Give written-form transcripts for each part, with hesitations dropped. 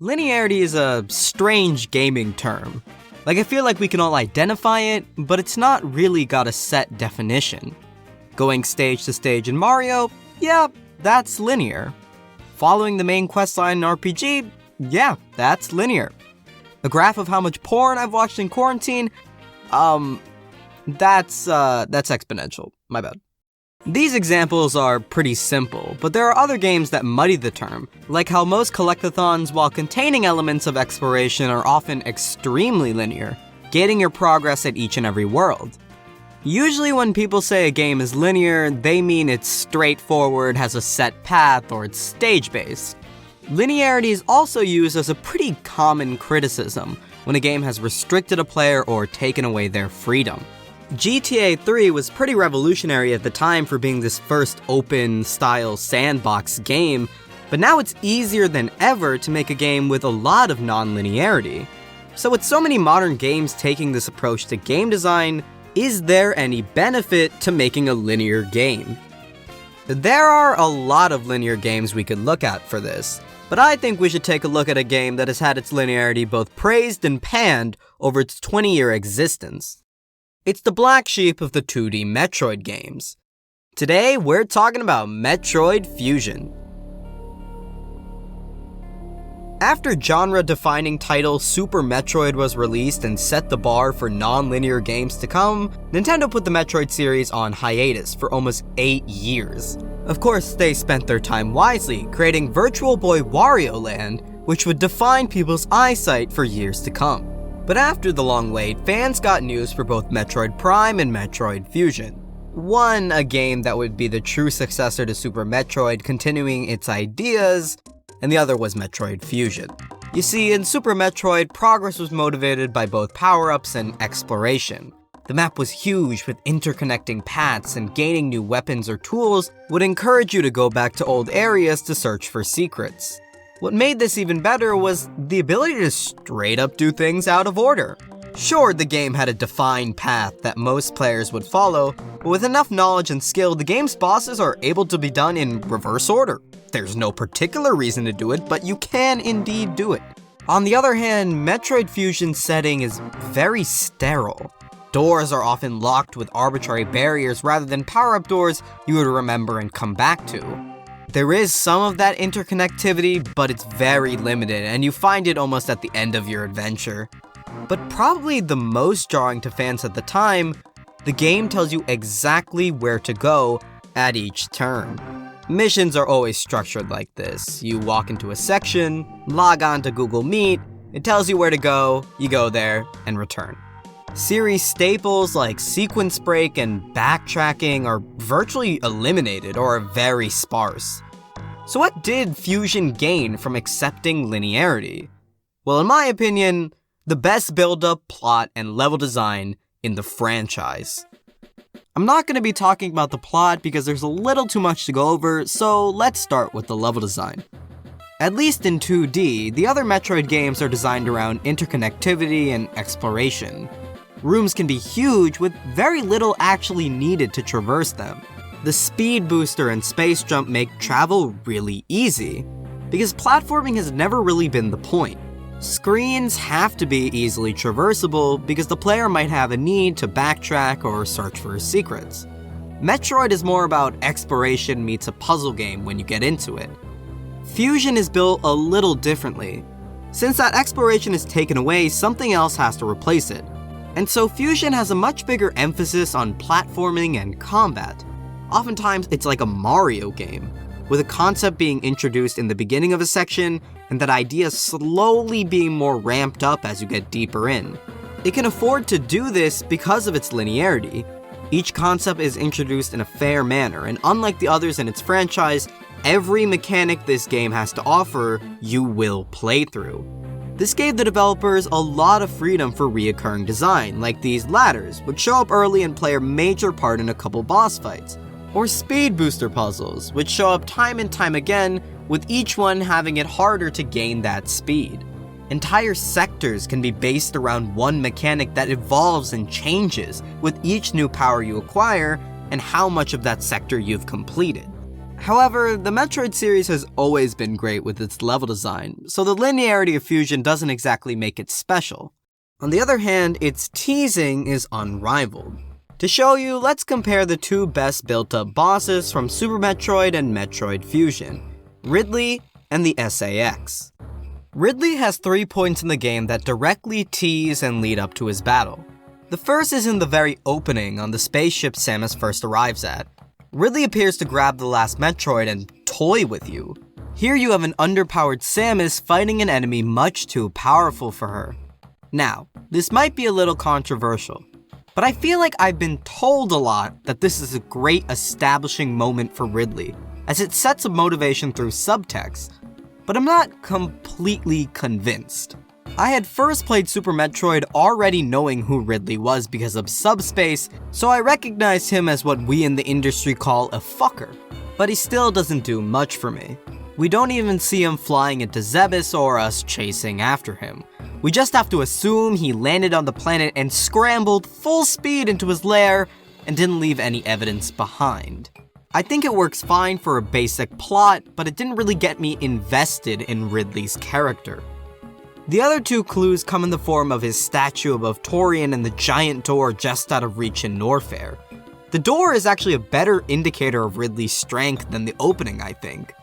Linearity is a strange gaming term. I feel like we can all identify it, but it's not really got a set definition. Going stage to stage in Mario, yeah, that's linear. Following the main questline in RPG, yeah, that's linear. A graph of how much porn I've watched in quarantine, that's exponential. My bad. These examples are pretty simple, but there are other games that muddy the term, like how most collectathons, while containing elements of exploration, are often extremely linear, gating your progress at each and every world. Usually when people say a game is linear, they mean it's straightforward, has a set path, or it's stage-based. Linearity is also used as a pretty common criticism when a game has restricted a player or taken away their freedom. GTA 3 was pretty revolutionary at the time for being this first open-style sandbox game, but now it's easier than ever to make a game with a lot of non-linearity. So with so many modern games taking this approach to game design, is there any benefit to making a linear game? There are a lot of linear games we could look at for this, but I think we should take a look at a game that has had its linearity both praised and panned over its 20-year existence. It's the black sheep of the 2D Metroid games. Today, we're talking about Metroid Fusion. After genre-defining title Super Metroid was released and set the bar for non-linear games to come, Nintendo put the Metroid series on hiatus for almost 8 years. Of course, they spent their time wisely, creating Virtual Boy Wario Land, which would define people's eyesight for years to come. But after the long wait, fans got news for both Metroid Prime and Metroid Fusion. One, a game that would be the true successor to Super Metroid, continuing its ideas, and the other was Metroid Fusion. You see, in Super Metroid, progress was motivated by both power-ups and exploration. The map was huge with interconnecting paths, and gaining new weapons or tools would encourage you to go back to old areas to search for secrets. What made this even better was the ability to straight up do things out of order. Sure, the game had a defined path that most players would follow, but with enough knowledge and skill, the game's bosses are able to be done in reverse order. There's no particular reason to do it, but you can indeed do it. On the other hand, Metroid Fusion's setting is very sterile. Doors are often locked with arbitrary barriers rather than power-up doors you would remember and come back to. There is some of that interconnectivity, but it's very limited, and you find it almost at the end of your adventure. But probably the most jarring to fans at the time, the game tells you exactly where to go at each turn. Missions are always structured like this. You walk into a section, log on to Google Meet, it tells you where to go, you go there, and return. Series staples like sequence break and backtracking are virtually eliminated or are very sparse. So what did Fusion gain from accepting linearity? Well, in my opinion, the best build-up, plot, and level design in the franchise. I'm not going to be talking about the plot because there's a little too much to go over, so let's start with the level design. At least in 2D, the other Metroid games are designed around interconnectivity and exploration. Rooms can be huge with very little actually needed to traverse them. The speed booster and space jump make travel really easy, because platforming has never really been the point. Screens have to be easily traversable because the player might have a need to backtrack or search for secrets. Metroid is more about exploration meets a puzzle game when you get into it. Fusion is built a little differently. Since that exploration is taken away, something else has to replace it. And so Fusion has a much bigger emphasis on platforming and combat. Oftentimes, it's like a Mario game, with a concept being introduced in the beginning of a section, and that idea slowly being more ramped up as you get deeper in. It can afford to do this because of its linearity. Each concept is introduced in a fair manner, and unlike the others in its franchise, every mechanic this game has to offer, you will play through. This gave the developers a lot of freedom for reoccurring design, like these ladders, which show up early and play a major part in a couple boss fights. Or speed booster puzzles, which show up time and time again, with each one having it harder to gain that speed. Entire sectors can be based around one mechanic that evolves and changes with each new power you acquire and how much of that sector you've completed. However, the Metroid series has always been great with its level design, so the linearity of Fusion doesn't exactly make it special. On the other hand, its teasing is unrivaled. To show you, let's compare the two best built-up bosses from Super Metroid and Metroid Fusion, Ridley and the SAX. Ridley has 3 points in the game that directly tease and lead up to his battle. The first is in the very opening on the spaceship Samus first arrives at. Ridley appears to grab the last Metroid and toy with you. Here you have an underpowered Samus fighting an enemy much too powerful for her. Now, this might be a little controversial, but I feel like I've been told a lot that this is a great establishing moment for Ridley, as it sets a motivation through subtext, but I'm not completely convinced. I had first played Super Metroid already knowing who Ridley was because of Subspace, so I recognized him as what we in the industry call a fucker, but he still doesn't do much for me. We don't even see him flying into Zebes or us chasing after him. We just have to assume he landed on the planet and scrambled full speed into his lair and didn't leave any evidence behind. I think it works fine for a basic plot, but it didn't really get me invested in Ridley's character. The other two clues come in the form of his statue above Torian and the giant door just out of reach in Norfair. The door is actually a better indicator of Ridley's strength than the opening, I think.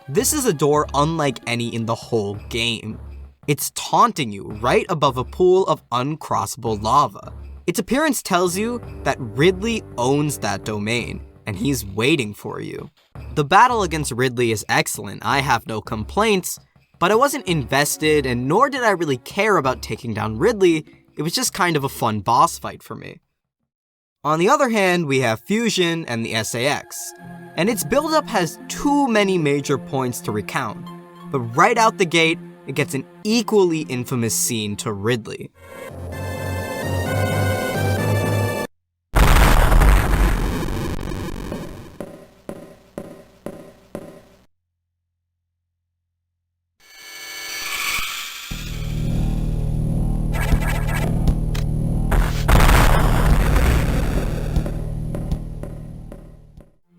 This is a door unlike any in the whole game. It's taunting you right above a pool of uncrossable lava. Its appearance tells you that Ridley owns that domain, and he's waiting for you. The battle against Ridley is excellent, I have no complaints, but I wasn't invested, and nor did I really care about taking down Ridley. It was just kind of a fun boss fight for me. On the other hand, we have Fusion and the SAX, and its build-up has too many major points to recount, but right out the gate, it gets an equally infamous scene to Ridley.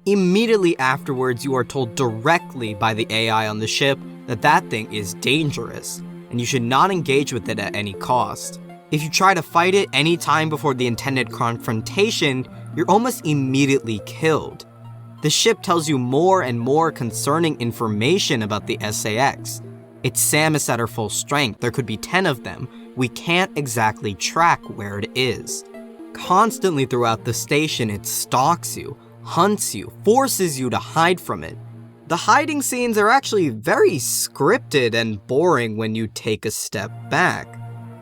Immediately afterwards, you are told directly by the AI on the ship that that thing is dangerous, and you should not engage with it at any cost. If you try to fight it any time before the intended confrontation, you're almost immediately killed. The ship tells you more and more concerning information about the SAX. It's Samus at her full strength, there could be 10 of them. We can't exactly track where it is. Constantly throughout the station, it stalks you, hunts you, forces you to hide from it. The hiding scenes are actually very scripted and boring when you take a step back,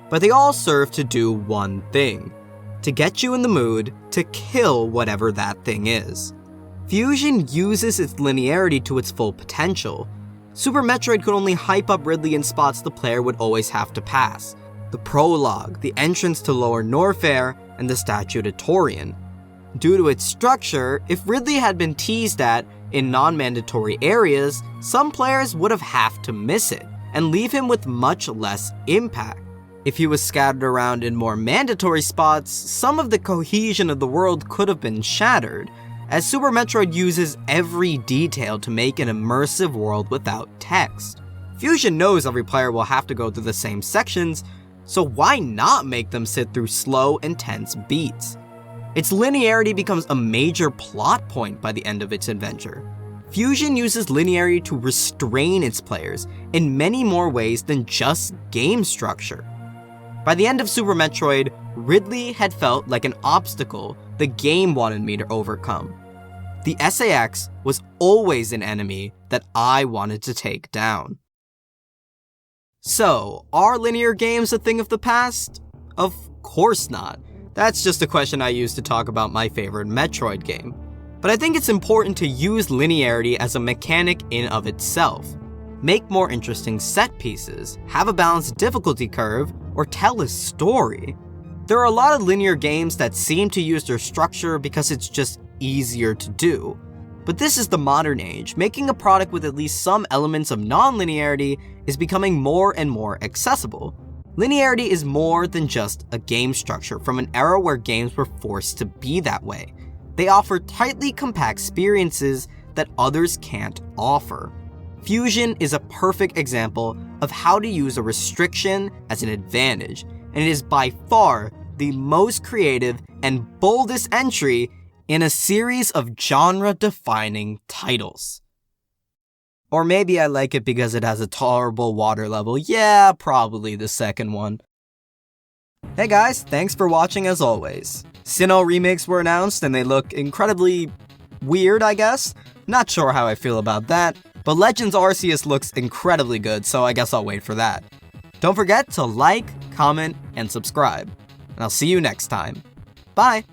but they all serve to do one thing: to get you in the mood to kill whatever that thing is. Fusion uses its linearity to its full potential. Super Metroid could only hype up Ridley in spots the player would always have to pass: the prologue, the entrance to Lower Norfair, and the statue to Torian. Due to its structure, if Ridley had been teased at in non-mandatory areas, some players would have to miss it, and leave him with much less impact. If he was scattered around in more mandatory spots, some of the cohesion of the world could have been shattered, as Super Metroid uses every detail to make an immersive world without text. Fusion knows every player will have to go through the same sections, so why not make them sit through slow, intense beats? Its linearity becomes a major plot point by the end of its adventure. Fusion uses linearity to restrain its players in many more ways than just game structure. By the end of Super Metroid, Ridley had felt like an obstacle the game wanted me to overcome. The SAX was always an enemy that I wanted to take down. So, are linear games a thing of the past? Of course not. That's just a question I use to talk about my favorite Metroid game. But I think it's important to use linearity as a mechanic in of itself. Make more interesting set pieces, have a balanced difficulty curve, or tell a story. There are a lot of linear games that seem to use their structure because it's just easier to do. But this is the modern age. Making a product with at least some elements of non-linearity is becoming more and more accessible. Linearity is more than just a game structure from an era where games were forced to be that way. They offer tightly compact experiences that others can't offer. Fusion is a perfect example of how to use a restriction as an advantage, and it is by far the most creative and boldest entry in a series of genre-defining titles. Or maybe I like it because it has a tolerable water level. Yeah, probably the second one. Hey guys, thanks for watching as always. Sinnoh remakes were announced and they look incredibly weird, I guess. Not sure how I feel about that, but Legends Arceus looks incredibly good, so I guess I'll wait for that. Don't forget to like, comment, and subscribe. And I'll see you next time. Bye!